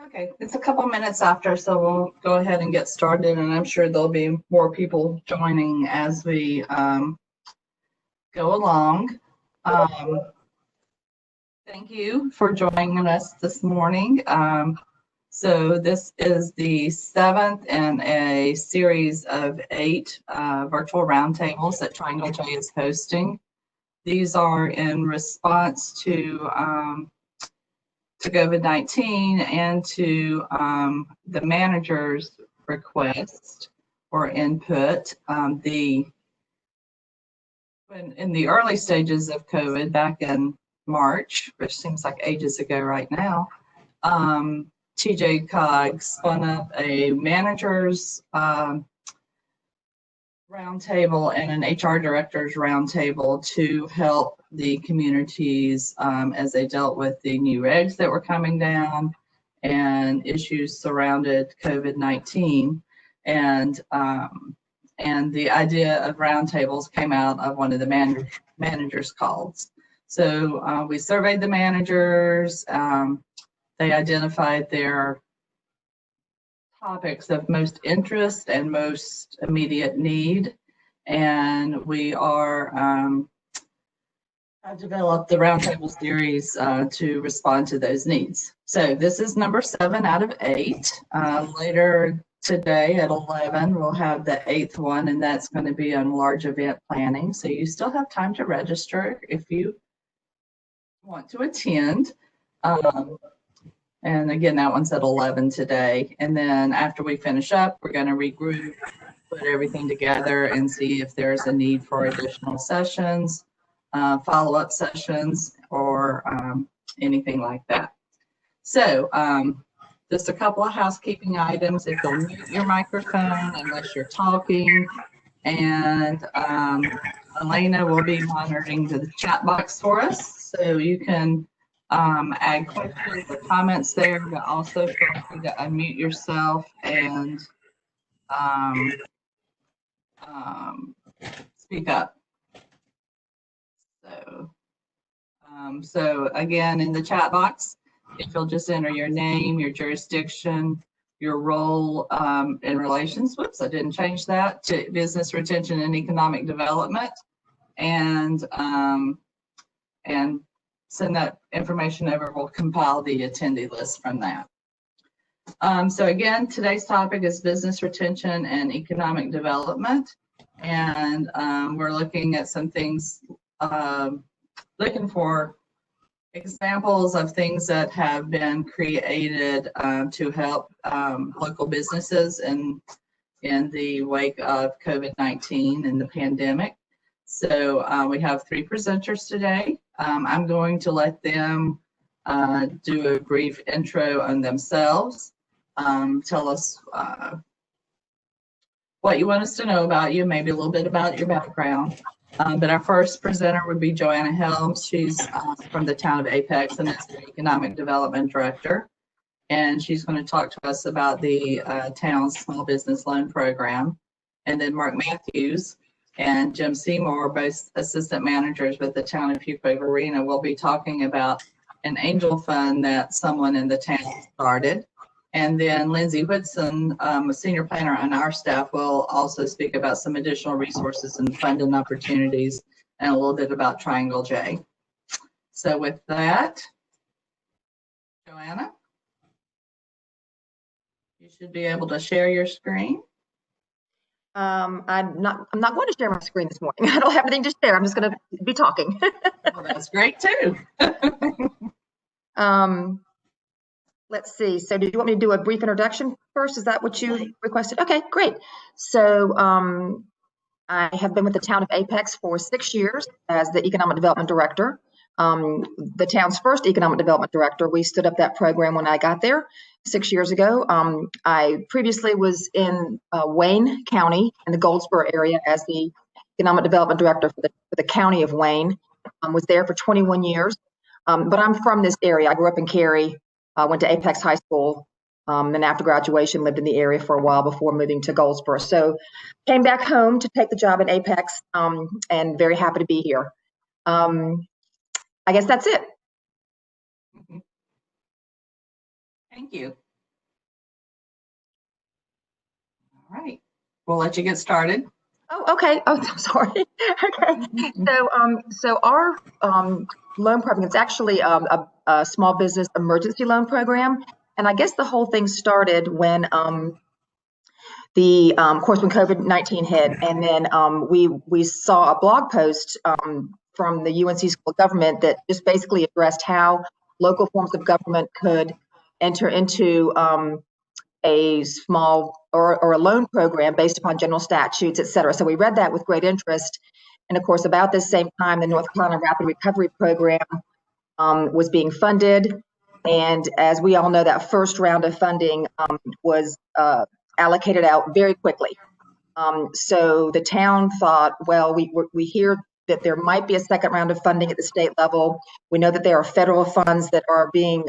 Okay, it's a couple minutes after, so we'll go ahead and get started, and I'm sure there'll be more people joining as we go along. Thank you for joining us this morning. So this is the 7th in a series of 8 virtual roundtables that Triangle J is hosting. These are in response to COVID-19 and to the manager's request or input. In the early stages of COVID, back in March, which seems like ages ago right now, TJ Cog spun up a manager's roundtable and an HR director's roundtable to help the communities as they dealt with the new regs that were coming down and issues surrounded COVID-19. And the idea of roundtables came out of one of the managers' calls. So we surveyed the managers. They identified their topics of most interest and most immediate need, and we are have developed the roundtable series to respond to those needs. So this is number 7 out of 8. Later today at 11, we'll have the 8th one, and that's going to be on large event planning. So you still have time to register if you want to attend. And again, that one's at 11 today. And then after we finish up, we're going to regroup, put everything together and see if there's a need for additional sessions, follow-up sessions, or anything like that. So just a couple of housekeeping items. If you'll mute your microphone unless you're talking. And Elena will be monitoring the chat box for us. So you can add questions or comments there, but also feel free to unmute yourself and speak up. So again, in the chat box, if you'll just enter your name, your jurisdiction, your role in relations, whoops, I didn't change that, to business retention and economic development, and send that information over. We'll compile the attendee list from that. So again, today's topic is business retention and economic development. And we're looking at some things, looking for examples of things that have been created to help local businesses in the wake of COVID-19 and the pandemic. So we have 3 presenters today. I'm going to let them do a brief intro on themselves, tell us what you want us to know about you, maybe a little bit about your background. But our first presenter would be Joanna Helms. She's from the town of Apex and is the Economic Development Director. And she's going to talk to us about the town's small business loan program. And then Mark Matthews and Jim Seymour, both assistant managers with the town of Fuquay Varina, will be talking about an angel fund that someone in the town started. And then Lindsay Whitson, a senior planner on our staff, will also speak about some additional resources and funding opportunities and a little bit about Triangle J. So with that, Joanna, you should be able to share your screen. I'm not going to share my screen this morning. I don't have anything to share. I'm just going to be talking. Well, that's great too. Let's see. So did you want me to do a brief introduction first? Is that what you requested? Okay, great. So I have been with the town of Apex for 6 years as the Economic Development Director. The town's first Economic Development Director. We stood up that program when I got there 6 years ago. I previously was in Wayne County in the Goldsboro area as the Economic Development Director for the county of Wayne. Was there for 21 years. But I'm from this area. I grew up in Cary. Went to Apex High School, and after graduation lived in the area for a while before moving to Goldsboro. So came back home to take the job at Apex, and very happy to be here. I guess that's it. Thank you. All right, we'll let you get started. Oh, okay. Oh, I'm sorry. Okay. So our loan program, it's actually a small business emergency loan program. And I guess the whole thing started when of course, when COVID-19 hit, and then we saw a blog post from the UNC School of Government that just basically addressed how local forms of government could enter into a small or a loan program based upon general statutes, et cetera. So we read that with great interest. And of course, about this same time, the North Carolina Rapid Recovery Program was being funded. And as we all know, that first round of funding was allocated out very quickly. So the town thought, well, we hear that there might be a second round of funding at the state level. We know that there are federal funds that are being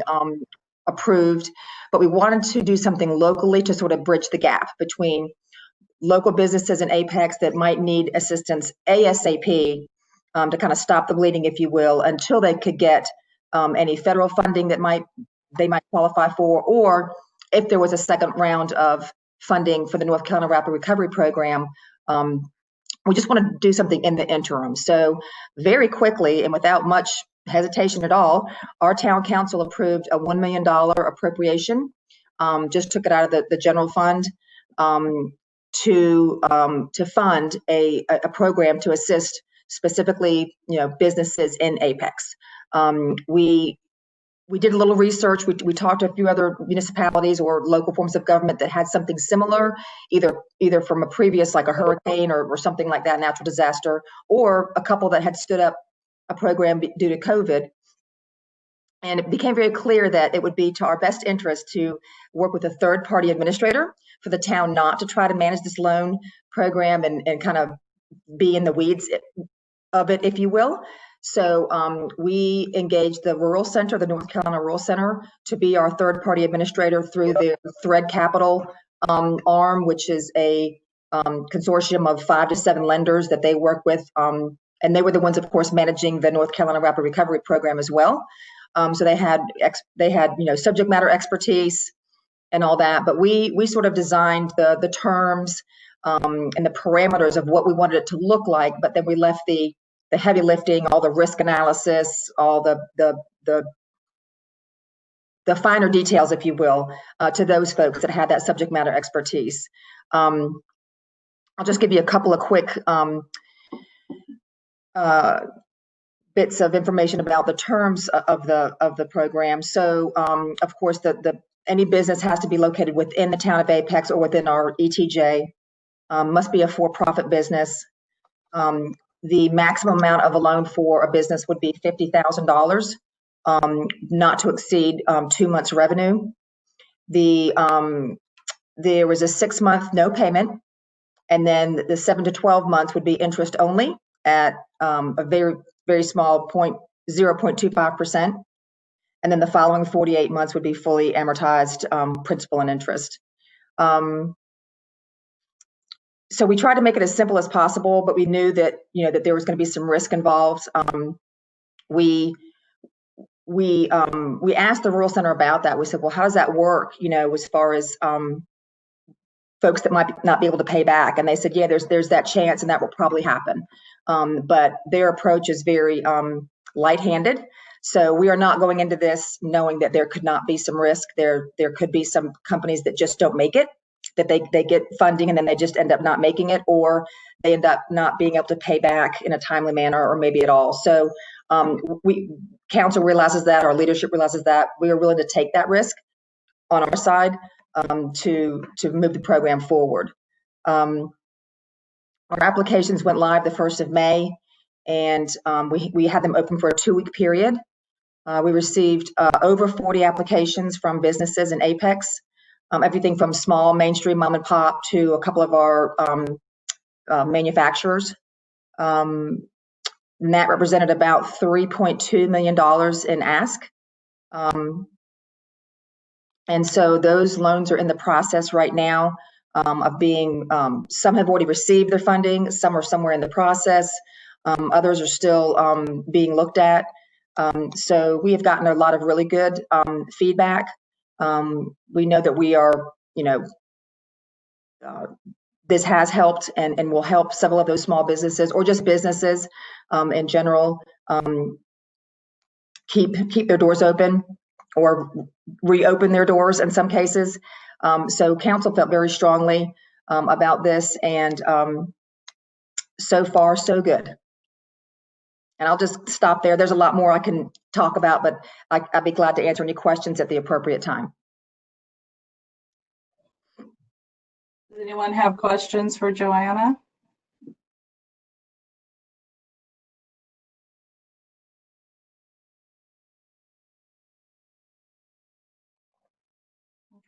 approved, but we wanted to do something locally to sort of bridge the gap between local businesses in Apex that might need assistance ASAP to kind of stop the bleeding, if you will, until they could get any federal funding that they might qualify for, or if there was a second round of funding for the North Carolina Rapid Recovery Program. We just wanted to do something in the interim. So very quickly and without much hesitation at all, our town council approved a $1 million appropriation, just took it out of the general fund to fund a program to assist specifically, businesses in Apex. We did a little research. We talked to a few other municipalities or local forms of government that had something similar, either from a previous, like a hurricane or something like that, natural disaster, or a couple that had stood up a program due to COVID. And it became very clear that it would be to our best interest to work with a third-party administrator for the town not to try to manage this loan program and kind of be in the weeds of it, if you will. So we engaged the Rural Center, the North Carolina Rural Center, to be our third-party administrator through the Thread Capital arm, which is a consortium of 5 to 7 lenders that they work with. And they were the ones, of course, managing the North Carolina Rapid Recovery Program as well. So they had subject matter expertise and all that. But we sort of designed the terms and the parameters of what we wanted it to look like. But then we left the heavy lifting, all the risk analysis, all the finer details, if you will, to those folks that had that subject matter expertise. I'll just give you a couple of quick bits of information about the terms of the program. So, of course, any business has to be located within the town of Apex or within our ETJ. Must be a for-profit business. The maximum amount of a loan for a business would be $50,000, not to exceed 2 months revenue. There was a 6-month no payment, and then the 7 to 12 months would be interest only at a very, very small 0.25%. And then the following 48 months would be fully amortized principal and interest. So we tried to make it as simple as possible, but we knew that that there was going to be some risk involved. We asked the Rural Center about that. We said, well, how does that work? As far as folks that might not be able to pay back, and they said, yeah, there's that chance, and that will probably happen. But their approach is very light-handed. So we are not going into this knowing that there could not be some risk. There could be some companies that just don't make it, that they get funding and then they just end up not making it, or they end up not being able to pay back in a timely manner, or maybe at all. So council realizes that, our leadership realizes that. We are willing to take that risk on our side to move the program forward. Our applications went live the 1st of May, and we had them open for a 2-week period. We received over 40 applications from businesses in Apex. Everything from small mainstream mom and pop to a couple of our manufacturers. And that represented about $3.2 million in ask. And so those loans are in the process right now of being, some have already received their funding, some are somewhere in the process, others are still being looked at. So we have gotten a lot of really good feedback. We know that we are, this has helped and will help several of those small businesses or just businesses in general keep their doors open or reopen their doors in some cases. So council felt very strongly about this, and so far so good. And I'll just stop there. There's a lot more I can talk about, but I'd be glad to answer any questions at the appropriate time. Does anyone have questions for Joanna?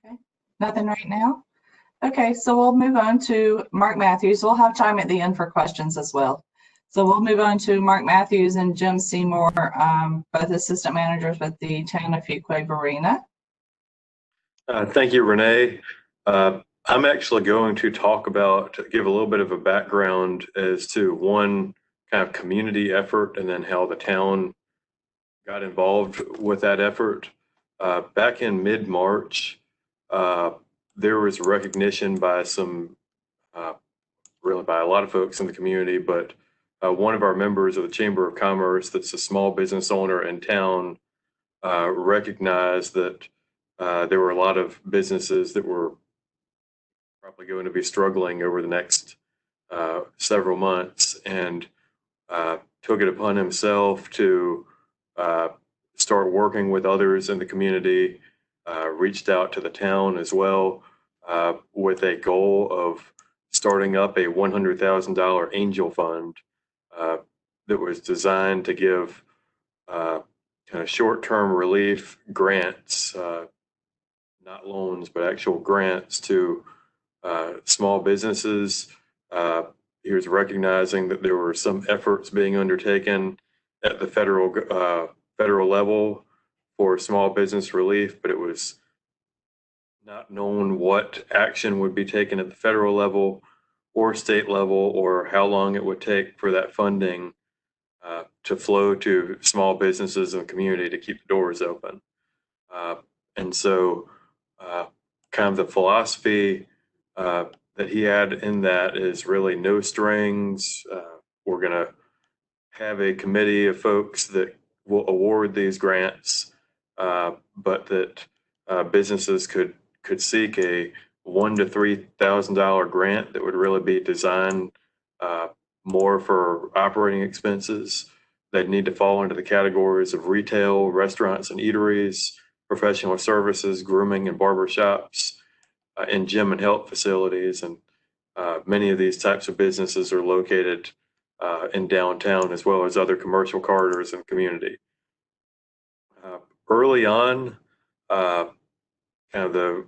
Okay, nothing right now. Okay, so we'll move on to Mark Matthews. We'll have time at the end for questions as well. So we'll move on to Mark Matthews and Jim Seymour, both assistant managers with the town of Fuquay-Varina. Thank you, Renee. I'm actually going to give a little bit of a background as to one kind of community effort and then how the town got involved with that effort. Back in mid-March, there was recognition by really by a lot of folks in the community, but one of our members of the Chamber of Commerce that's a small business owner in town recognized that there were a lot of businesses that were probably going to be struggling over the next several months, and took it upon himself to start working with others in the community, reached out to the town as well with a goal of starting up a $100,000 angel fund that was designed to give kind of short-term relief grants, not loans, but actual grants to small businesses. He was recognizing that there were some efforts being undertaken at the federal level for small business relief, but it was not known what action would be taken at the federal level or state level, or how long it would take for that funding to flow to small businesses in the community to keep the doors open. And so kind of the philosophy that he had in that is really no strings. We're going to have a committee of folks that will award these grants, but that businesses could seek a $1,000 to $3,000 grant that would really be designed more for operating expenses. They'd need to fall into the categories of retail, restaurants and eateries, professional services, grooming and barber shops, and gym and health facilities. And many of these types of businesses are located in downtown, as well as other commercial corridors in the community. Early on, kind of the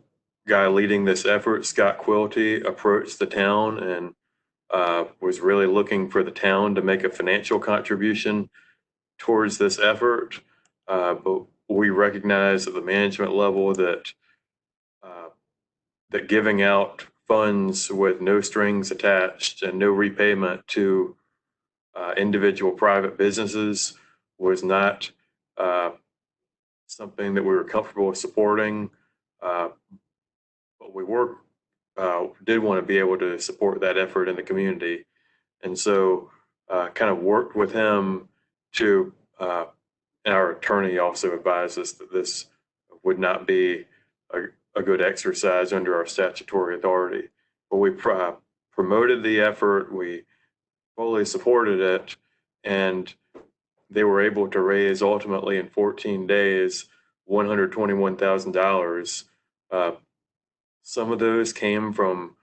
guy leading this effort, Scott Quilty, approached the town and was really looking for the town to make a financial contribution towards this effort. But we recognize at the management level that giving out funds with no strings attached and no repayment to individual private businesses was not something that we were comfortable with supporting. But we did want to be able to support that effort in the community. And so kind of worked with him to, and our attorney also advised us that this would not be a good exercise under our statutory authority. But we promoted the effort, we fully supported it, and they were able to raise ultimately in 14 days $121,000. Some of those came from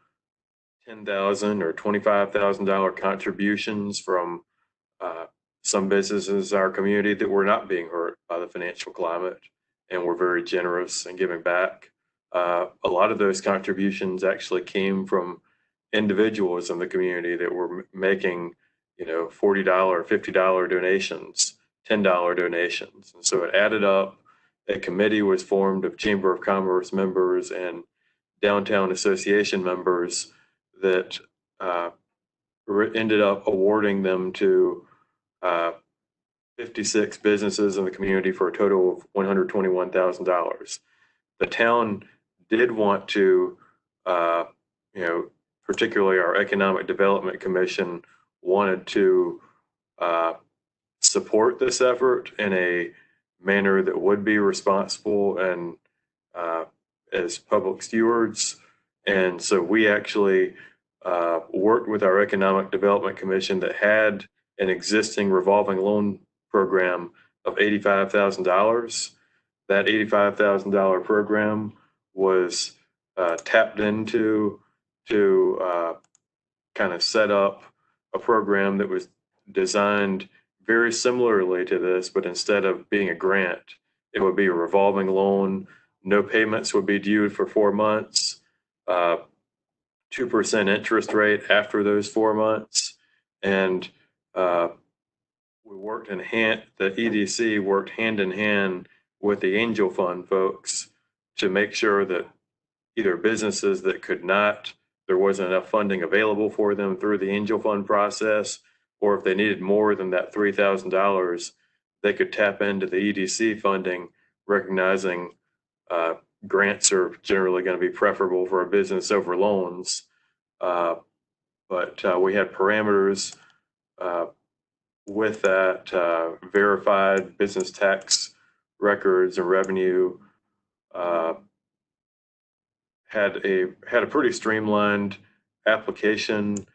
$10,000 or $25,000 contributions from some businesses in our community that were not being hurt by the financial climate and were very generous in giving back. A lot of those contributions actually came from individuals in the community that were making, $40, $50 donations, $10 donations. And so it added up. A committee was formed of Chamber of Commerce members and Downtown Association members that ended up awarding them to 56 businesses in the community for a total of $121,000. The town did want to particularly our Economic Development Commission wanted to support this effort in a manner that would be responsible and as public stewards. And so we actually worked with our Economic Development Commission that had an existing revolving loan program of $85,000. That $85,000 program was tapped into to kind of set up a program that was designed very similarly to this, but instead of being a grant, it would be a revolving loan. No payments would be due for 4 months, 2% interest rate after those 4 months. And we worked in hand, the EDC worked hand in hand with the angel fund folks to make sure that either businesses that could not, there wasn't enough funding available for them through the angel fund process, or if they needed more than that $3,000, they could tap into the EDC funding, recognizing grants are generally going to be preferable for a business over loans. But we had parameters with that, verified business tax records and revenue, had a pretty streamlined application.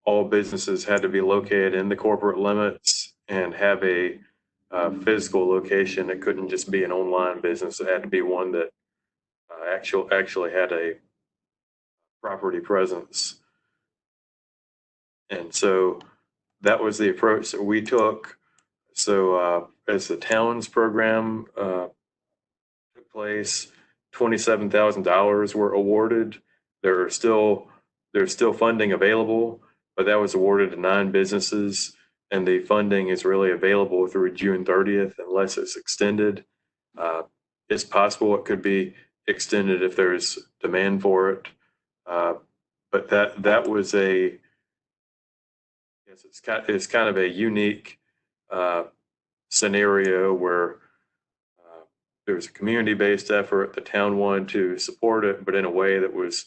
All businesses had to be located in the corporate limits and have a physical location. It couldn't just be an online business. It had to be one that actually had a property presence. And so that was the approach that we took. So as the town's program took place, $27,000 were awarded. There's still funding available, but that was awarded to 9 businesses, and the funding is really available through June 30th unless it's extended. It's possible it could be extended if there's demand for it, but that was it's kind of a unique scenario where there was a community-based effort. The town wanted to support it, but in a way that was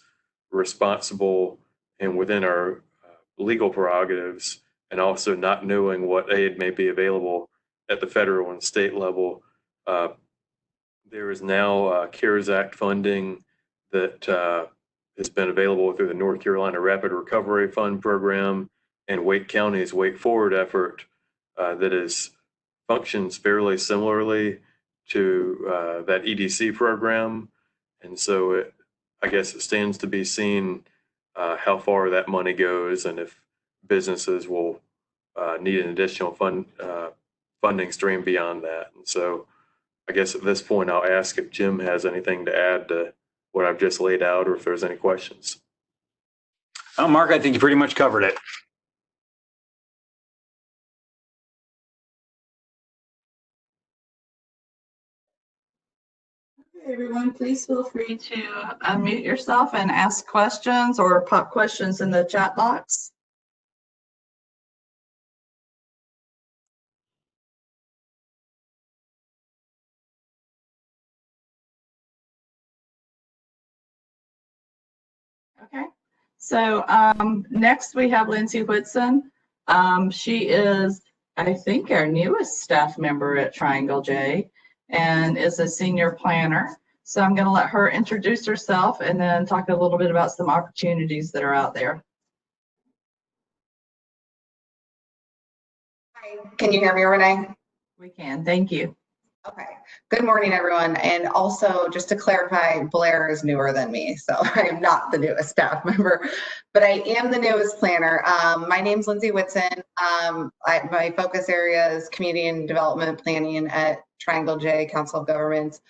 responsible and within our legal prerogatives, and also not knowing what aid may be available at the federal and state level. There is now CARES Act funding that has been available through the North Carolina Rapid Recovery Fund program and Wake County's Wake Forward effort that functions fairly similarly to that EDC program. And so I guess it stands to be seen how far that money goes and if businesses will need an additional funding stream beyond that. And so I guess at this point, I'll ask if Jim has anything to add to what I've just laid out, or if there's any questions. Oh, Mark, I think you pretty much covered it. Everyone, please feel free to unmute yourself and ask questions or pop questions in the chat box. Okay, so next we have Lindsay Whitson. She is, I think, our newest staff member at Triangle J and is a senior planner. So I'm going to let her introduce herself and then talk a little bit about some opportunities that are out there. Hi, can you hear me, Renee? We can, thank you. Okay, good morning, everyone. And also, just to clarify, Blair is newer than me, so I am not the newest staff member, but I am the newest planner. My name's Lindsay Whitson. My focus area is community and development planning at Triangle J Council of Governments.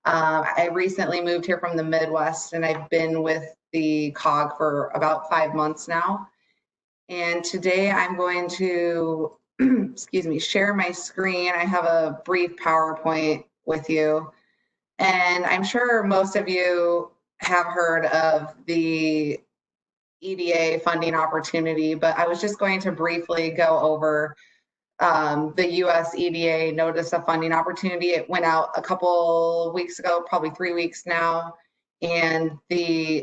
I recently moved here from the Midwest, and I've been with the COG for about 5 months now. And today I'm going to excuse me, share my screen. I have a brief PowerPoint with you. And I'm sure most of you have heard of the EDA funding opportunity, but I was just going to briefly go over the US EDA Notice of Funding Opportunity. It went out a couple weeks ago, probably 3 weeks now. And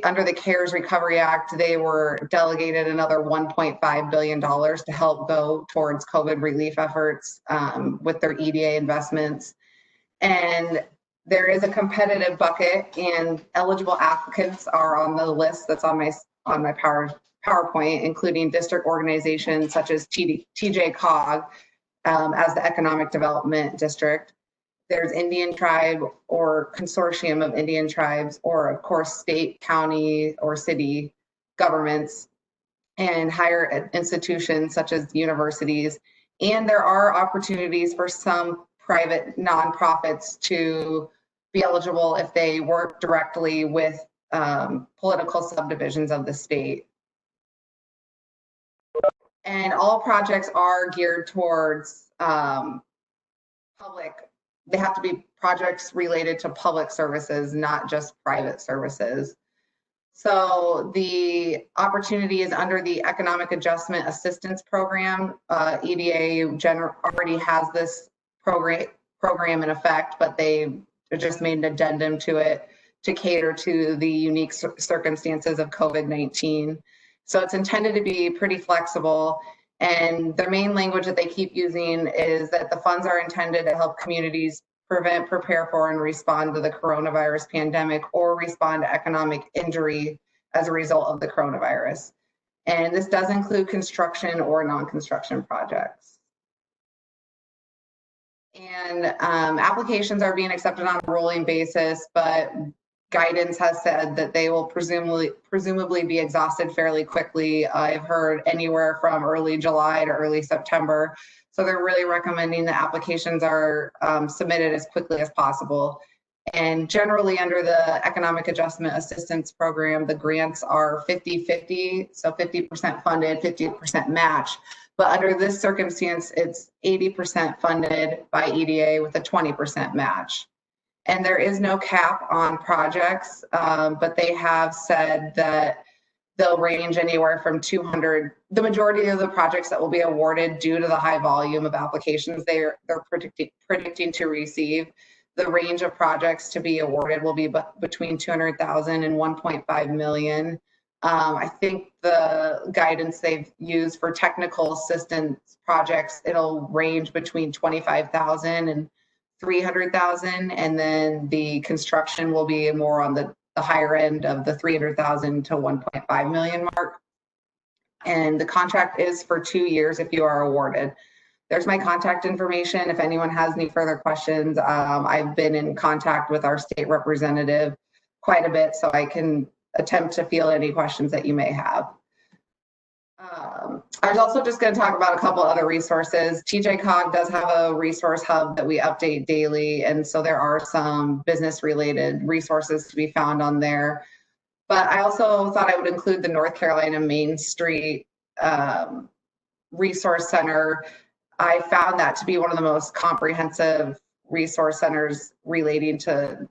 under the CARES Recovery Act, they were delegated another $1.5 billion to help go towards COVID relief efforts with their EDA investments. And there is a competitive bucket, and eligible applicants are on the list that's on my PowerPoint, including district organizations such as TJCOG as the Economic Development District. There's Indian tribe or consortium of Indian tribes, or of course state, county, or city governments, and higher institutions such as universities. And there are opportunities for some private nonprofits to be eligible if they work directly with political subdivisions of the state. And all projects are geared towards public. They have to be projects related to public services, not just private services. So the opportunity is under the Economic Adjustment Assistance Program. EDA already has this program in effect, but they just made an addendum to it to cater to the unique circumstances of COVID-19. So it's intended to be pretty flexible. And their main language that they keep using is that the funds are intended to help communities prevent, prepare for, and respond to the coronavirus pandemic, or respond to economic injury as a result of the coronavirus. And this does include construction or non-construction projects. And applications are being accepted on a rolling basis, but guidance has said that they will presumably be exhausted fairly quickly. I've heard anywhere from early July to early September. So they're really recommending the applications are submitted as quickly as possible. And generally under the Economic Adjustment Assistance Program, the grants are 50-50, so 50% funded, 50% match. But under this circumstance, it's 80% funded by EDA with a 20% match. And there is no cap on projects, but they have said that they'll range anywhere from 200. The majority of the projects that will be awarded due to the high volume of applications they're predicting to receive, the range of projects to be awarded will be between 200,000 and 1.5 million. I think the guidance they've used for technical assistance projects, it'll range between 25,000 and 300,000, and then the construction will be more on the higher end of the 300,000 to 1.5 million mark. And the contract is for 2 years if you are awarded. There's my contact information if anyone has any further questions. I've been in contact with our state representative quite a bit, so I can attempt to field any questions that you may have. I was also just going to talk about a couple other resources. TJCOG does have a resource hub that we update daily, and so there are some business-related resources to be found on there. But I also thought I would include the North Carolina Main Street Resource Center. I found that to be one of the most comprehensive resource centers relating to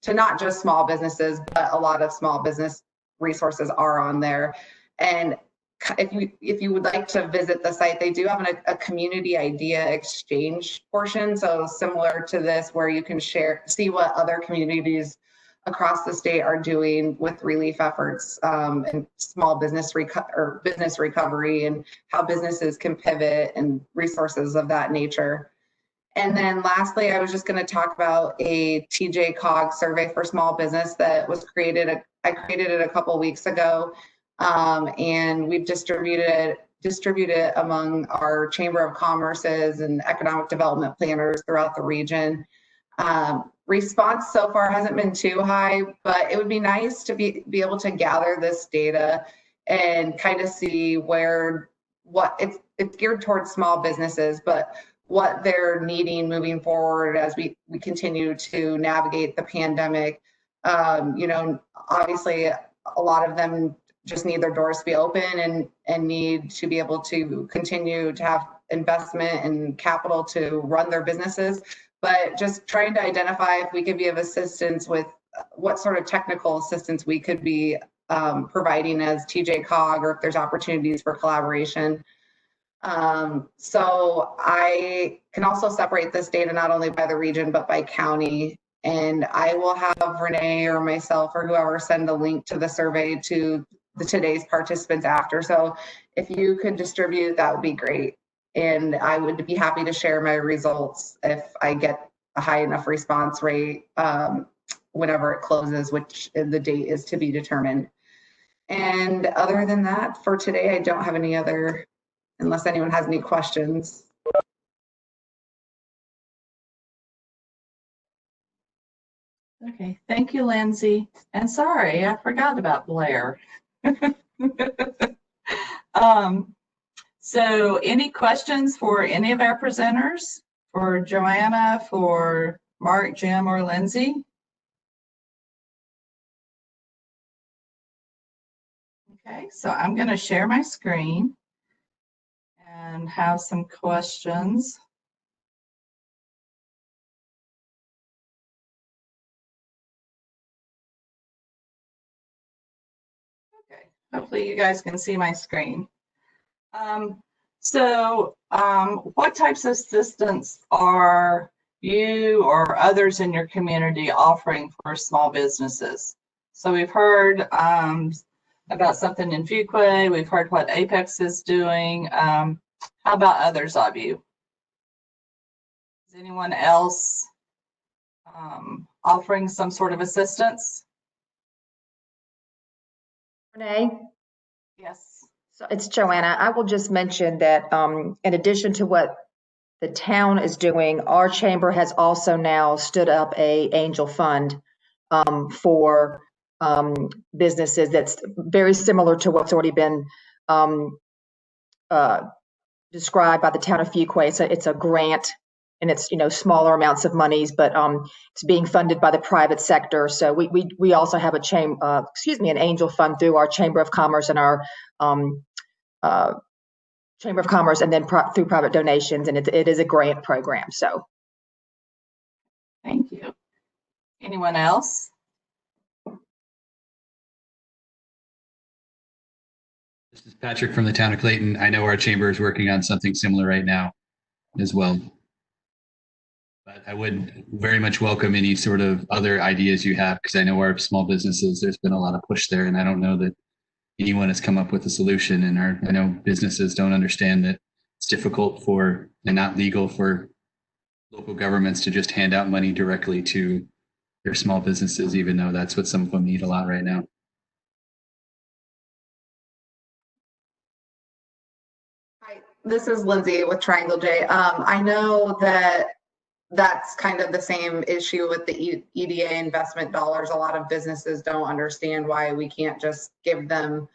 not just small businesses, but a lot of small business resources are on there. And if you would like to visit the site, they do have a community idea exchange portion. So similar to this, where you can see what other communities across the state are doing with relief efforts and small business business recovery, and how businesses can pivot and resources of that nature. And then lastly, I was just going to talk about a TJCOG survey for small business that was created. I created it a couple weeks ago. And we've distributed it among our Chamber of Commerce's and economic development planners throughout the region. Response so far hasn't been too high, but it would be nice to be able to gather this data and kind of see what it's geared towards small businesses, but what they're needing moving forward as we continue to navigate the pandemic. Obviously a lot of them just need their doors to be open and need to be able to continue to have investment and capital to run their businesses, but just trying to identify if we could be of assistance with what sort of technical assistance we could be providing as TJCOG, or if there's opportunities for collaboration. So I can also separate this data not only by the region, but by county. And I will have Renee or myself or whoever send a link to the survey to today's participants after. So if you could distribute, that would be great. And I would be happy to share my results if I get a high enough response rate whenever it closes, which the date is to be determined. And other than that, for today, I don't have any other, unless anyone has any questions. Okay, thank you, Lindsay. And sorry, I forgot about Blair. So any questions for any of our presenters? For Joanna, for Mark, Jim, or Lindsay? Okay, so I'm going to share my screen and have some questions. Okay, hopefully you guys can see my screen. What types of assistance are you or others in your community offering for small businesses? So we've heard about something in Fuquay. We've heard what Apex is doing. How about others of you? Is anyone else offering some sort of assistance? Renee? Yes. So it's Joanna. I will just mention that in addition to what the town is doing, our chamber has also now stood up a angel fund for businesses that's very similar to what's already been described by the town of Fuquay. It's a grant, and it's smaller amounts of monies, but it's being funded by the private sector. So we also have an angel fund through our Chamber of Commerce and our Chamber of Commerce, and then through private donations, and it is a grant program. So Thank you. Anyone else? This is Patrick from the town of Clayton. I know our chamber is working on something similar right now as well. But I would very much welcome any sort of other ideas you have, because I know our small businesses, there's been a lot of push there, and I don't know that anyone has come up with a solution. And I know businesses don't understand that it's difficult for and not legal for local governments to just hand out money directly to their small businesses, even though that's what some of them need a lot right now. Hi, this is Lindsay with Triangle J. I know that that's kind of the same issue with the EDA investment dollars. A lot of businesses don't understand why we can't just give them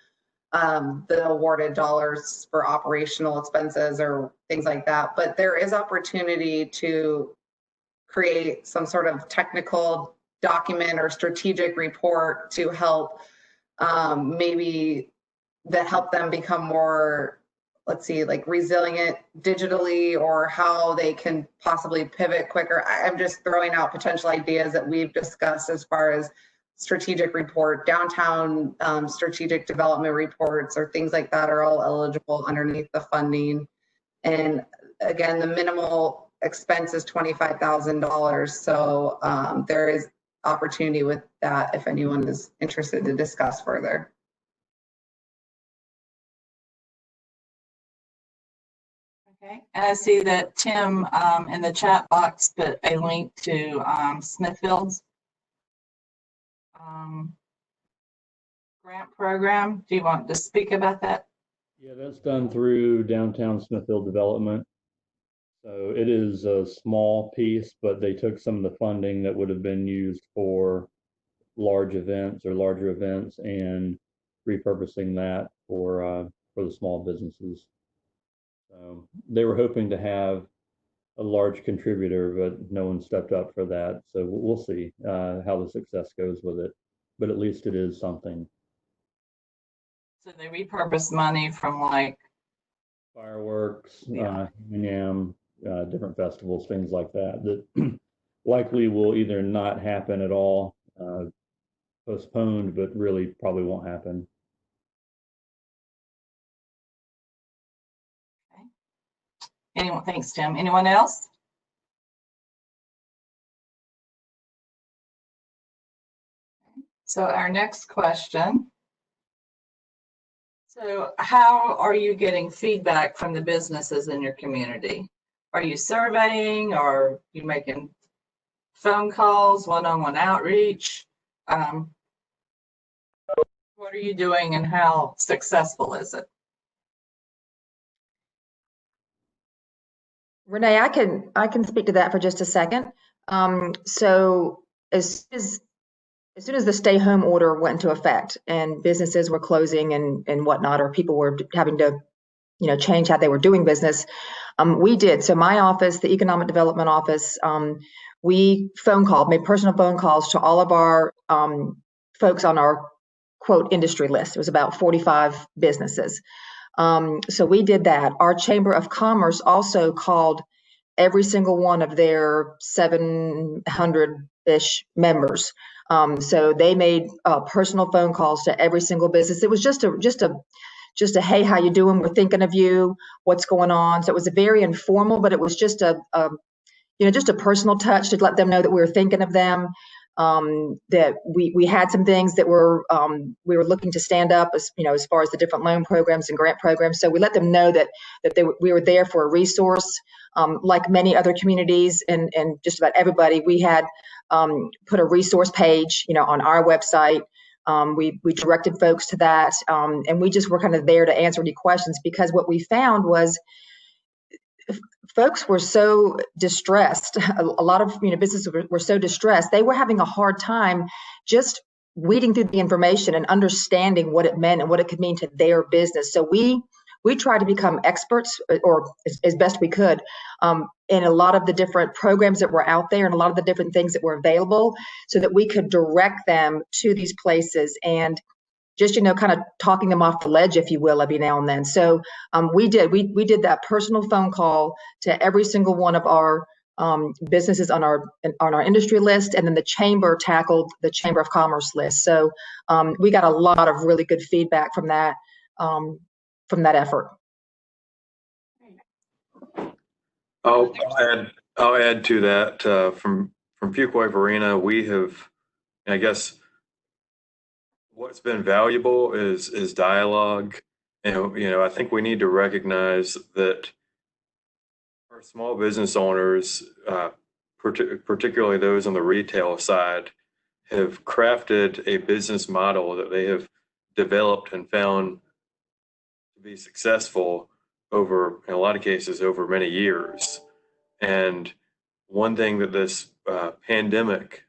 the awarded dollars for operational expenses or things like that. But there is opportunity to create some sort of technical document or strategic report to help maybe that help them become more, let's see, like resilient digitally, or how they can possibly pivot quicker. I'm just throwing out potential ideas that we've discussed as far as strategic report, downtown strategic development reports, or things like that are all eligible underneath the funding. And again, the minimal expense is $25,000. So there is opportunity with that if anyone is interested to discuss further. Okay, and I see that Tim in the chat box put a link to Smithfield's grant program. Do you want to speak about that? Yeah, that's done through Downtown Smithfield Development. So it is a small piece, but they took some of the funding that would have been used for large events or larger events and repurposing that for the small businesses. So they were hoping to have a large contributor, but no one stepped up for that. So we'll see how the success goes with it. But at least it is something. So they repurpose money from like Fireworks, different festivals, things like that, that likely will either not happen at all, postponed, but really probably won't happen. Okay. Anyone? Thanks, Tim. Anyone else? So our next question. So how are you getting feedback from the businesses in your community? Are you surveying, or are you making phone calls, one-on-one outreach? What are you doing and how successful is it? Renee, I can speak to that for just a second. So as soon as the stay home order went into effect and businesses were closing and whatnot, or people were having to, change how they were doing business, we did. So my office, the Economic Development Office, we made personal phone calls to all of our folks on our quote industry list. It was about 45 businesses. So we did that. Our Chamber of Commerce also called every single one of their 700-ish members. So they made personal phone calls to every single business. It was just a hey, how you doing? We're thinking of you. What's going on? So it was a very informal, but it was just just a personal touch to let them know that we were thinking of them. That we had some things that we were looking to stand up as far as the different loan programs and grant programs. So we let them know that we were there for a resource. Like many other communities and just about everybody, we had put a resource page, on our website. We directed folks to that, and we just were kind of there to answer any questions, because what we found was folks were so distressed. A lot of businesses were so distressed. They were having a hard time just weeding through the information and understanding what it meant and what it could mean to their business. So we tried to become experts, or as best we could, in a lot of the different programs that were out there and a lot of the different things that were available, so that we could direct them to these places and just kind of talking them off the ledge, if you will, every now and then. So we did that personal phone call to every single one of our businesses on our industry list, and then the chamber tackled the Chamber of Commerce list. So we got a lot of really good feedback from that effort. I'll add to that from Fuquay Arena. We have, I guess, what's been valuable is dialogue. I think we need to recognize that our small business owners, particularly those on the retail side, have crafted a business model that they have developed and found to be successful over, in a lot of cases, over many years. And one thing that this pandemic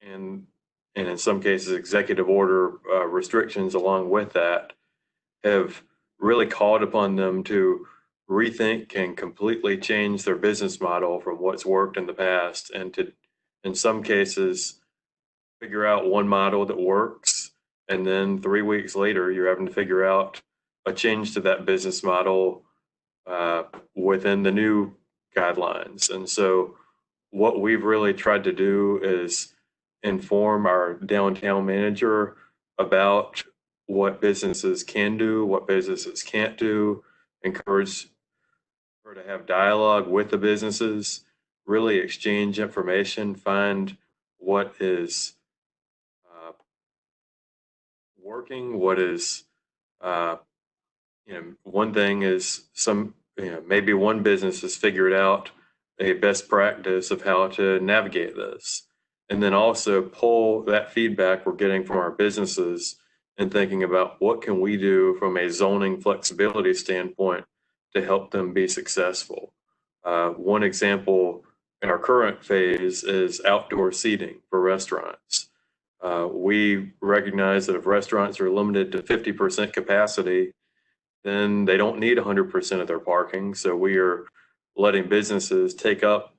and in some cases executive order restrictions along with that have really called upon them to rethink and completely change their business model from what's worked in the past, and to, in some cases, figure out one model that works, and then 3 weeks later you're having to figure out a change to that business model within the new guidelines. And so what we've really tried to do is inform our downtown manager about what businesses can do, what businesses can't do, encourage her to have dialogue with the businesses, really exchange information, find what is working, what is, one thing is maybe one business has figured out a best practice of how to navigate this. And then also pull that feedback we're getting from our businesses and thinking about what can we do from a zoning flexibility standpoint to help them be successful. One example in our current phase is outdoor seating for restaurants. We recognize that if restaurants are limited to 50% capacity, then they don't need 100% of their parking. So we are letting businesses take up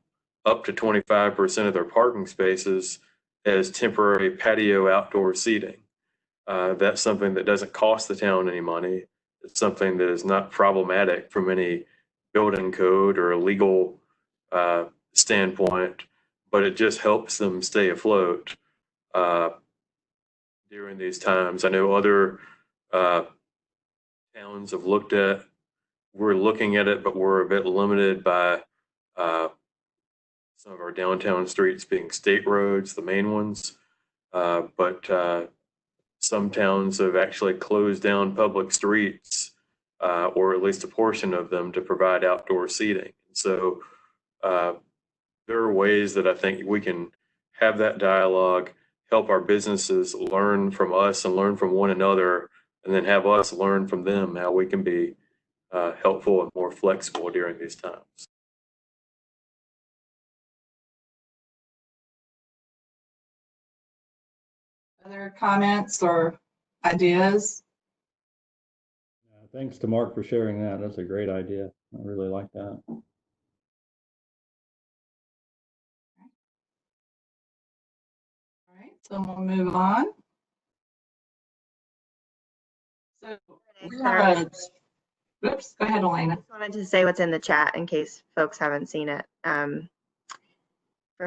to 25% of their parking spaces as temporary patio outdoor seating. That's something that doesn't cost the town any money. It's something that is not problematic from any building code or legal standpoint, but it just helps them stay afloat during these times. I know other towns have we're looking at it, but we're a bit limited by some of our downtown streets being state roads, the main ones. But some towns have actually closed down public streets, or at least a portion of them, to provide outdoor seating. So there are ways that I think we can have that dialogue, help our businesses learn from us and learn from one another, and then have us learn from them how we can be helpful and more flexible during these times. Other comments or ideas? Thanks to Mark for sharing that. That's a great idea. I really like that. All right, so we'll move on. So we have a, oops, go ahead, Elena. I just wanted to say what's in the chat in case folks haven't seen it. From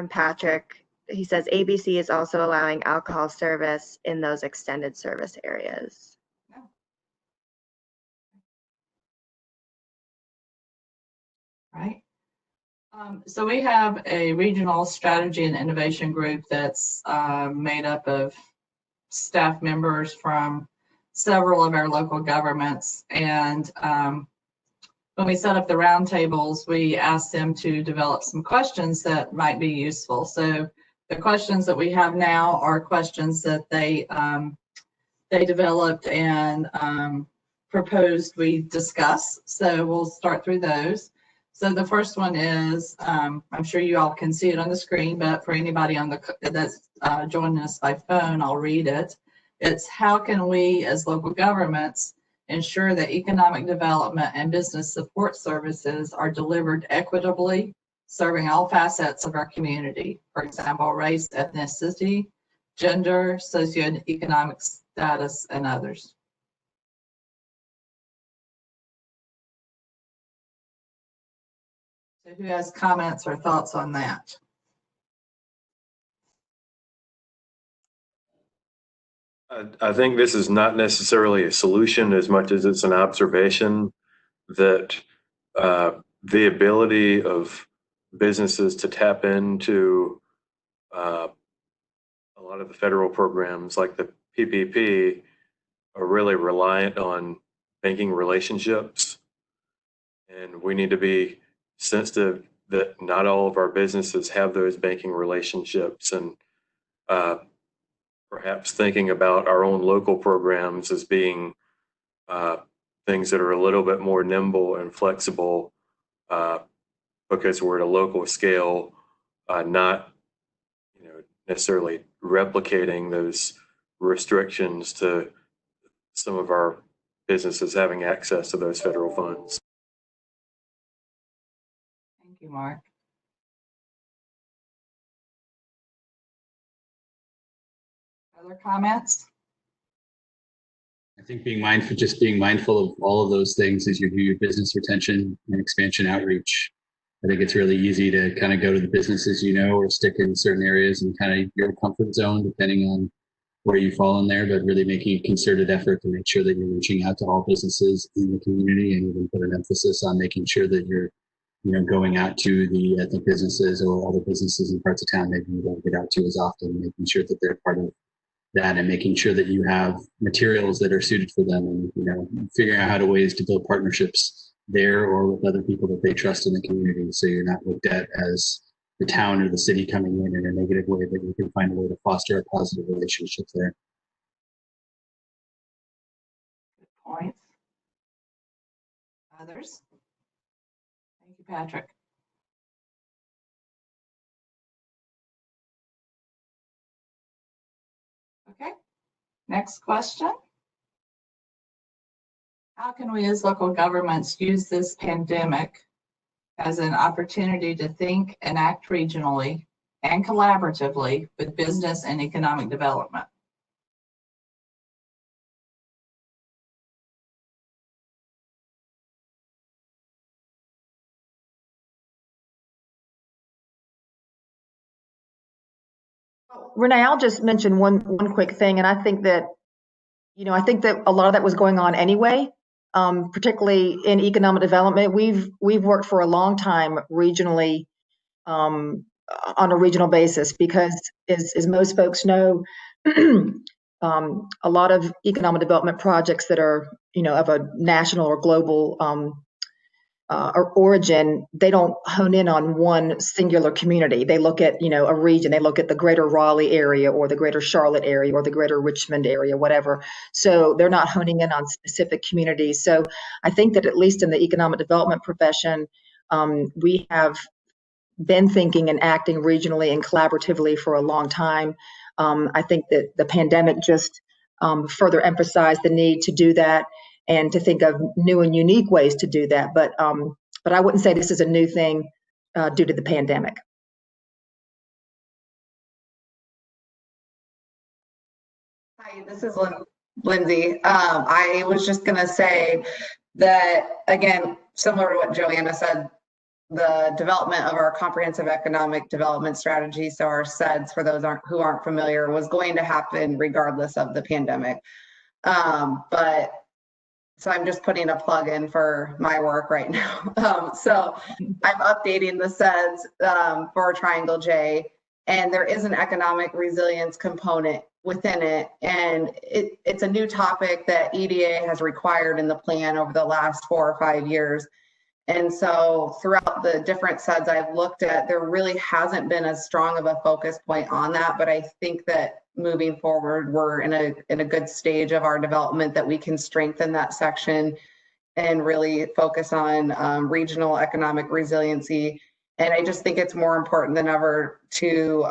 Patrick, he says ABC is also allowing alcohol service in those extended service areas. Right. So we have a regional strategy and innovation group that's made up of staff members from several of our local governments. And when we set up the roundtables, we asked them to develop some questions that might be useful. So the questions that we have now are questions that they developed and proposed we discuss. So we'll start through those. So the first one is, I'm sure you all can see it on the screen, but for anybody on that's joining us by phone, I'll read it. It's how can we as local governments ensure that economic development and business support services are delivered equitably, serving all facets of our community, for example, race, ethnicity, gender, socioeconomic status, and others. So who has comments or thoughts on that? I think this is not necessarily a solution as much as it's an observation that the ability of businesses to tap into a lot of the federal programs like the PPP are really reliant on banking relationships. And we need to be sensitive that not all of our businesses have those banking relationships, and perhaps thinking about our own local programs as being things that are a little bit more nimble and flexible because we're at a local scale, not necessarily replicating those restrictions to some of our businesses having access to those federal funds. Thank you, Mark. Other comments? I think being mindful of all of those things as you do your business retention and expansion outreach. I think it's really easy to kind of go to the businesses, or stick in certain areas and kind of your comfort zone, depending on where you fall in there, but really making a concerted effort to make sure that you're reaching out to all businesses in the community, and even put an emphasis on making sure that you're, going out to the ethnic businesses or other businesses in parts of town maybe you don't get out to as often, making sure that they're part of that, and making sure that you have materials that are suited for them, and figuring out ways to build partnerships there or with other people that they trust in the community, so you're not looked at as the town or the city coming in a negative way, but you can find a way to foster a positive relationship there. Good points. Others? Thank you, Patrick. Okay, next question. How can we as local governments use this pandemic as an opportunity to think and act regionally and collaboratively with business and economic development? Renee, I'll just mention one quick thing, and I think that, I think that a lot of that was going on anyway, particularly in economic development. We've worked for a long time regionally, on a regional basis, because as most folks know, a lot of economic development projects that are, of a national or global or origin, they don't hone in on one singular community. They look at, a region. They look at the greater Raleigh area or the greater Charlotte area or the greater Richmond area, whatever. So they're not honing in on specific communities. So I think that at least in the economic development profession, we have been thinking and acting regionally and collaboratively for a long time. I think that the pandemic just further emphasized the need to do that and to think of new and unique ways to do that. But I wouldn't say this is a new thing due to the pandemic. Hi, this is Lindsay. I was just going to say that, again, similar to what Joanna said, the development of our comprehensive economic development strategy, so our CEDS, for those who aren't familiar, was going to happen regardless of the pandemic. So I'm just putting a plug in for my work right now. So I'm updating the CEDS for Triangle J, and there is an economic resilience component within it. And it's a new topic that EDA has required in the plan over the last 4 or 5 years. And so throughout the different CEDS I've looked at, there really hasn't been as strong of a focus point on that. But I think that moving forward, we're in a good stage of our development that we can strengthen that section and really focus on regional economic resiliency. And I just think it's more important than ever to,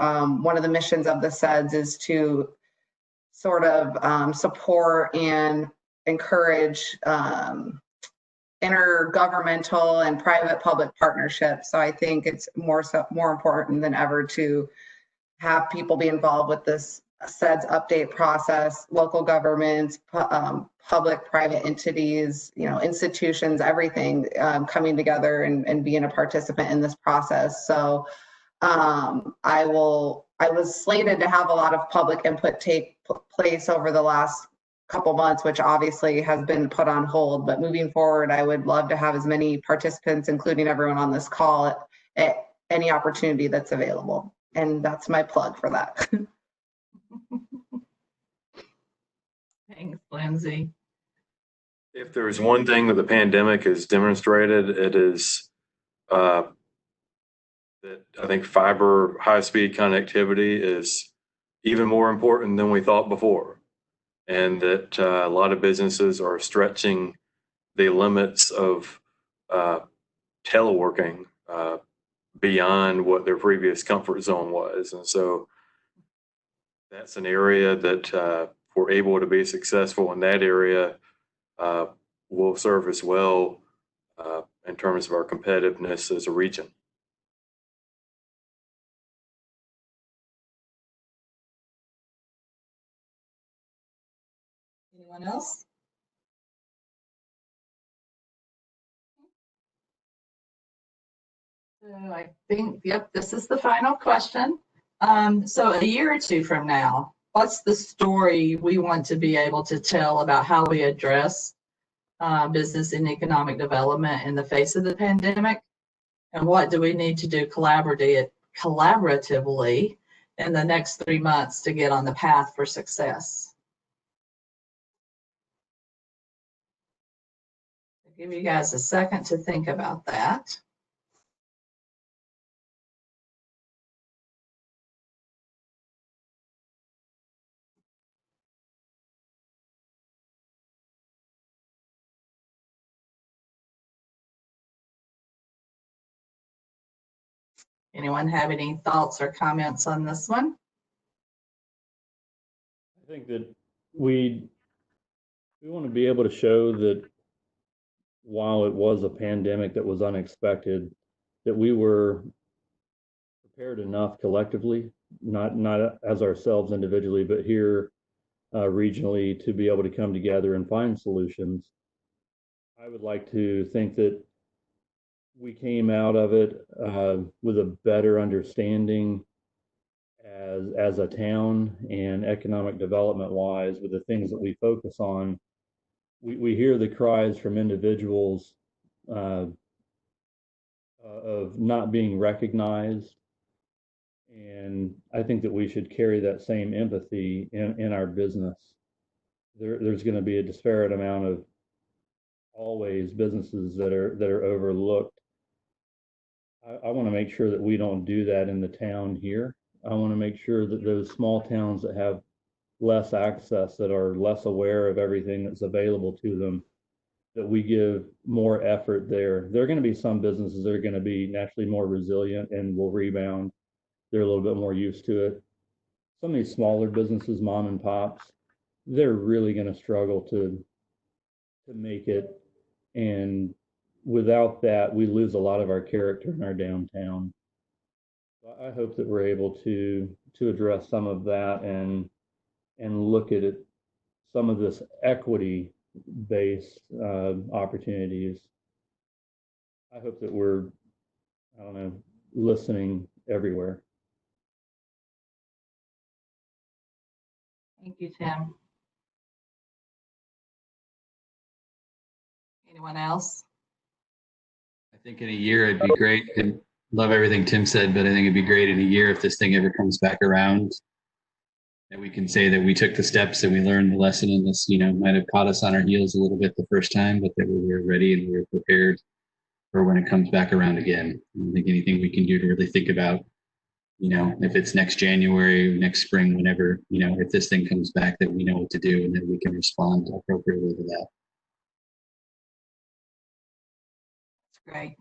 one of the missions of the CEDS is to sort of support and encourage intergovernmental and private-public partnerships. So I think it's more important than ever to have people be involved with this CEDS update process, local governments, public-private entities, institutions, everything coming together and being a participant in this process. So I was slated to have a lot of public input take place over the last couple months, which obviously has been put on hold. But moving forward, I would love to have as many participants, including everyone on this call, at any opportunity that's available. And that's my plug for that. Thanks, Lindsay. If there's one thing that the pandemic has demonstrated, it is that I think fiber high-speed connectivity is even more important than we thought before. And that a lot of businesses are stretching the limits of teleworking beyond what their previous comfort zone was. And so that's an area that if we're able to be successful in that area, will serve us well in terms of our competitiveness as a region. Anyone else? So I think, yep, this is the final question. So a year or two from now, what's the story we want to be able to tell about how we address business and economic development in the face of the pandemic? And what do we need to do collaboratively in the next 3 months to get on the path for success? I'll give you guys a second to think about that. Anyone have any thoughts or comments on this one? I think that we want to be able to show that while it was a pandemic that was unexpected, that we were prepared enough collectively, not as ourselves individually, but here regionally, to be able to come together and find solutions. I would like to think that we came out of it with a better understanding as a town and economic development wise with the things that we focus on. We hear the cries from individuals of not being recognized And I think that we should carry that same empathy in our business. There's going to be a disparate amount of always businesses that are overlooked. I want to make sure that we don't do that in the town here. I want to make sure that those small towns that have less access, that are less aware of everything that's available to them, that we give more effort there. There are going to be some businesses that are going to be naturally more resilient and will rebound. They're a little bit more used to it. Some of these smaller businesses, mom and pops, they're really going to struggle to make it. And without that, we lose a lot of our character in our downtown. I hope that we're able to address some of that and look at it, some of this equity-based opportunities. I hope that we're, I don't know, listening everywhere. Thank you, Tim. Anyone else? I think in a year it'd be great, and love everything Tim said, but I think it'd be great in a year if this thing ever comes back around, that we can say that we took the steps and we learned the lesson, and this, might have caught us on our heels a little bit the first time, but that we were ready and we were prepared for when it comes back around again. I don't think anything we can do to really think about, if it's next January, next spring, whenever, if this thing comes back, that we know what to do and that we can respond appropriately to that. That's great.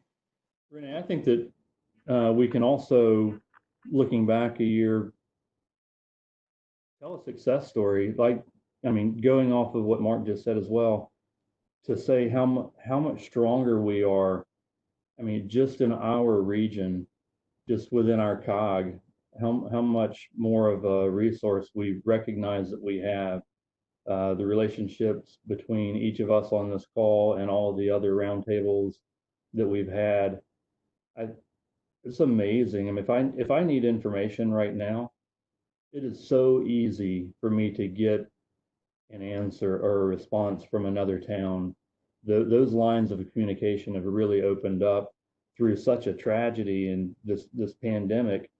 Renee, I think that we can also, looking back a year, tell a success story. Going off of what Mark just said as well, to say how much stronger we are. Just in our region, just within our COG, how much more of a resource we recognize that we have. The relationships between each of us on this call and all the other roundtables that we've had, it's amazing. If I need information right now, it is so easy for me to get an answer or a response from another town. Those lines of communication have really opened up through such a tragedy and this pandemic.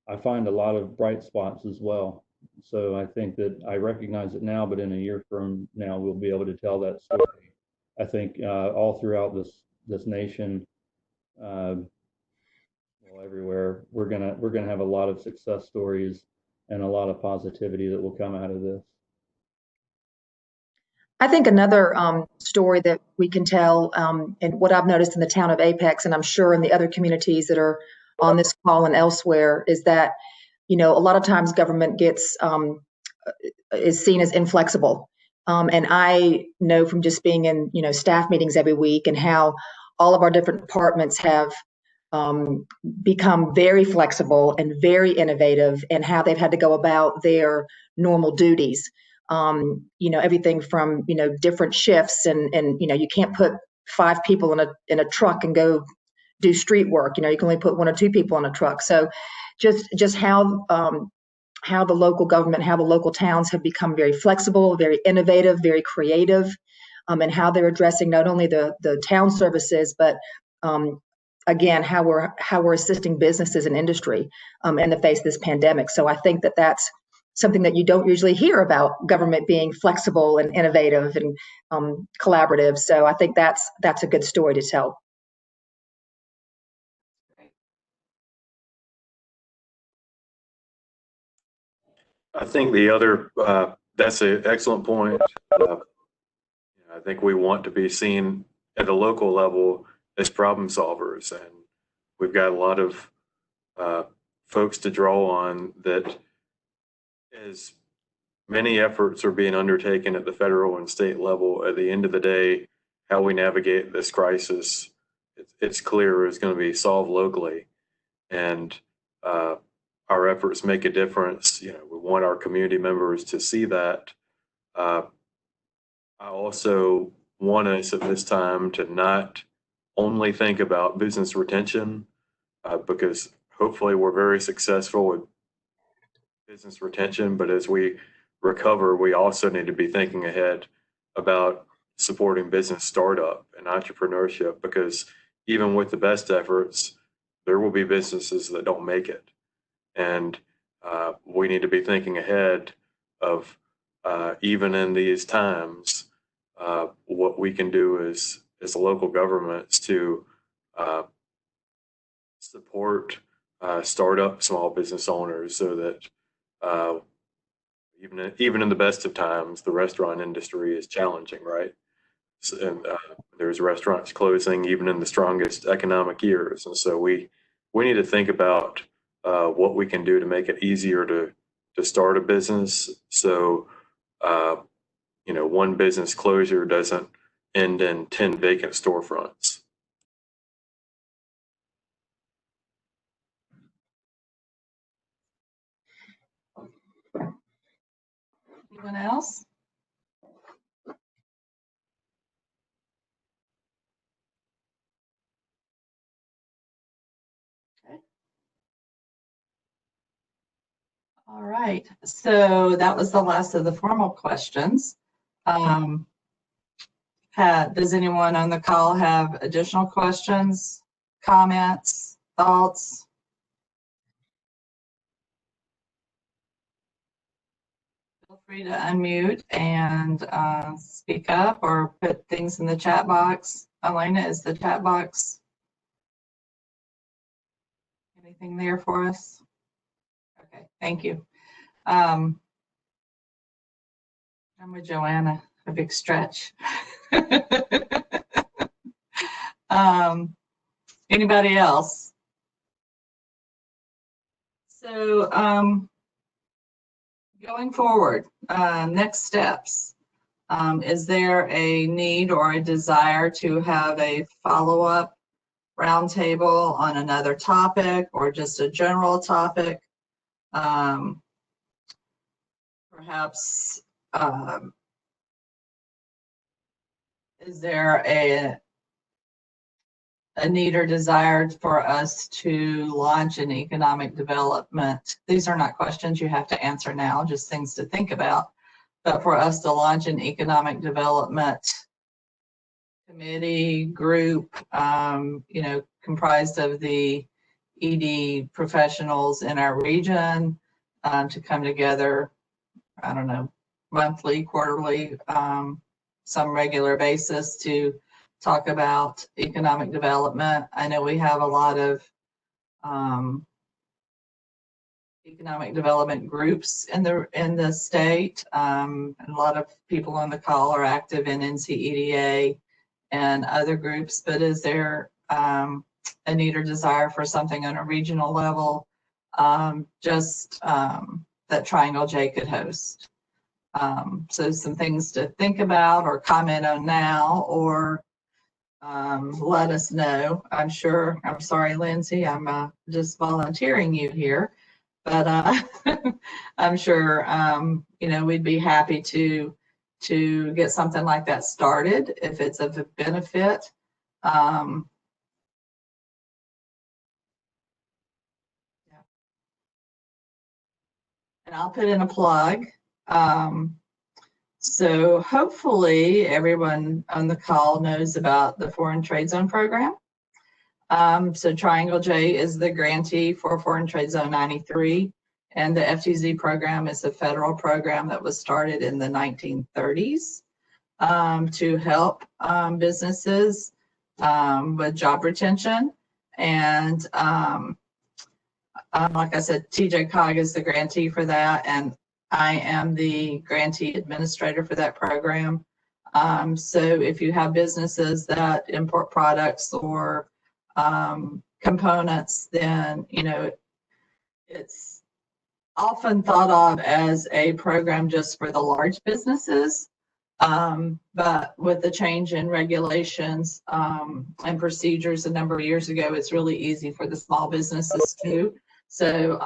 I find a lot of bright spots as well. So I think that I recognize it now, but in a year from now, we'll be able to tell that story. I think all throughout this nation, everywhere, we're gonna have a lot of success stories and a lot of positivity that will come out of this. I think another story that we can tell, and what I've noticed in the town of Apex, and I'm sure in the other communities that are on this call and elsewhere, is that, a lot of times government is seen as inflexible. And I know from just being in, staff meetings every week and how all of our different departments have become very flexible and very innovative, and how they've had to go about their normal duties. Everything from, different shifts and, you can't put 5 people in a truck and go do street work. You can only put 1 or 2 people on a truck. So just how the local government, how the local towns have become very flexible, very innovative, very creative, and how they're addressing not only the town services, but again, how we're assisting businesses and industry in the face of this pandemic. So I think that that's something that you don't usually hear about, government being flexible and innovative and collaborative. So I think that's a good story to tell. I think the other, that's an excellent point. I think we want to be seen at a local level as problem solvers, and we've got a lot of folks to draw on that. As many efforts are being undertaken at the federal and state level, at the end of the day, how we navigate this crisis, it's clear is going to be solved locally, and our efforts make a difference. We want our community members to see that. I also want us at this time to not only think about business retention, because hopefully we're very successful with business retention, but as we recover, we also need to be thinking ahead about supporting business startup and entrepreneurship, because even with the best efforts, there will be businesses that don't make it. And we need to be thinking ahead of even in these times, what we can do as local governments to support startup small business owners, so that even in the best of times, the restaurant industry is challenging, right? And there's restaurants closing even in the strongest economic years, and so we need to think about what we can do to make it easier to start a business. So one business closure doesn't end in 10 vacant storefronts. Anyone else? Okay. All right, so that was the last of the formal questions. Does anyone on the call have additional questions, comments, thoughts? Feel free to unmute and speak up or put things in the chat box. Elena, is the chat box anything there for us? Okay, thank you. I'm with Joanna, a big stretch. Anybody else? So going forward, next steps. Is there a need or a desire to have a follow-up roundtable on another topic or just a general topic? Perhaps is there a need or desire for us to launch an economic development? These are not questions you have to answer now, just things to think about. But for us to launch an economic development committee group, comprised of the ED professionals in our region, to come together, I don't know, monthly, quarterly, some regular basis to talk about economic development. I know we have a lot of economic development groups in the state. And a lot of people on the call are active in NCEDA and other groups, but is there a need or desire for something on a regional level, that Triangle J could host? So some things to think about or comment on now, or let us know. I'm sorry, Lindsay, I'm just volunteering you here, but I'm sure, we'd be happy to get something like that started if it's of a benefit. And I'll put in a plug. So hopefully everyone on the call knows about the Foreign Trade Zone program. So Triangle J is the grantee for Foreign Trade Zone 93, and the FTZ program is a federal program that was started in the 1930s to help businesses with job retention. And like I said, TJ Cog is the grantee for that, and I am the grantee administrator for that program. So if you have businesses that import products or components, then it's often thought of as a program just for the large businesses. But with the change in regulations and procedures a number of years ago, it's really easy for the small businesses too. So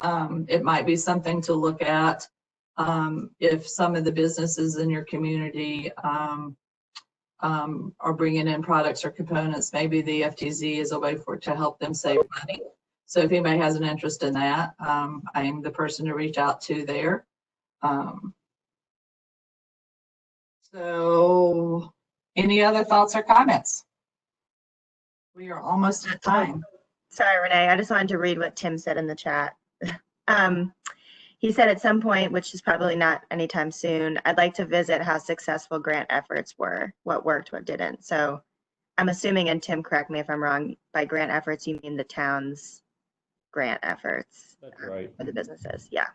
it might be something to look at if some of the businesses in your community are bringing in products or components. Maybe the FTZ is a way to help them save money. So if anybody has an interest in that, I am the person to reach out to there. So any other thoughts or comments? We are almost at time. Sorry, Renee, I just wanted to read what Tim said in the chat. He said at some point, which is probably not anytime soon, I'd like to visit how successful grant efforts were, what worked, what didn't. So I'm assuming, and Tim, correct me if I'm wrong, by grant efforts, you mean the town's grant efforts. That's right. For the businesses, yeah.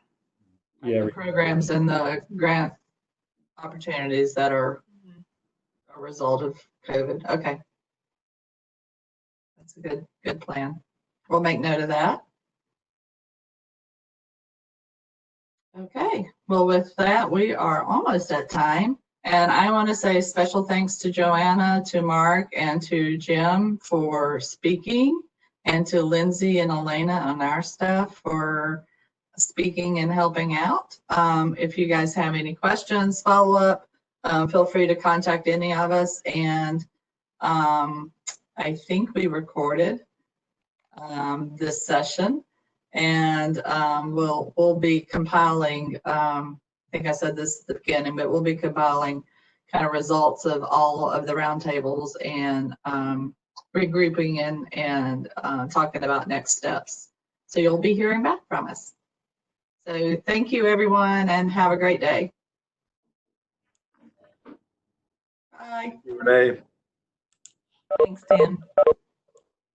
Yeah, The programs and the grant opportunities that are a result of COVID. Okay. That's a good plan. We'll make note of that. Okay, well, with that, we are almost at time. And I want to say special thanks to Joanna, to Mark, and to Jim for speaking, and to Lindsay and Elena on our staff for speaking and helping out. If you guys have any questions, follow up, feel free to contact any of us. And I think we recorded this session, and we'll be compiling, I think I said this at the beginning, but we'll be compiling kind of results of all of the roundtables and regrouping and talking about next steps. So you'll be hearing back from us. So thank you, everyone, and have a great day. Bye. Renee. Thanks, Dan.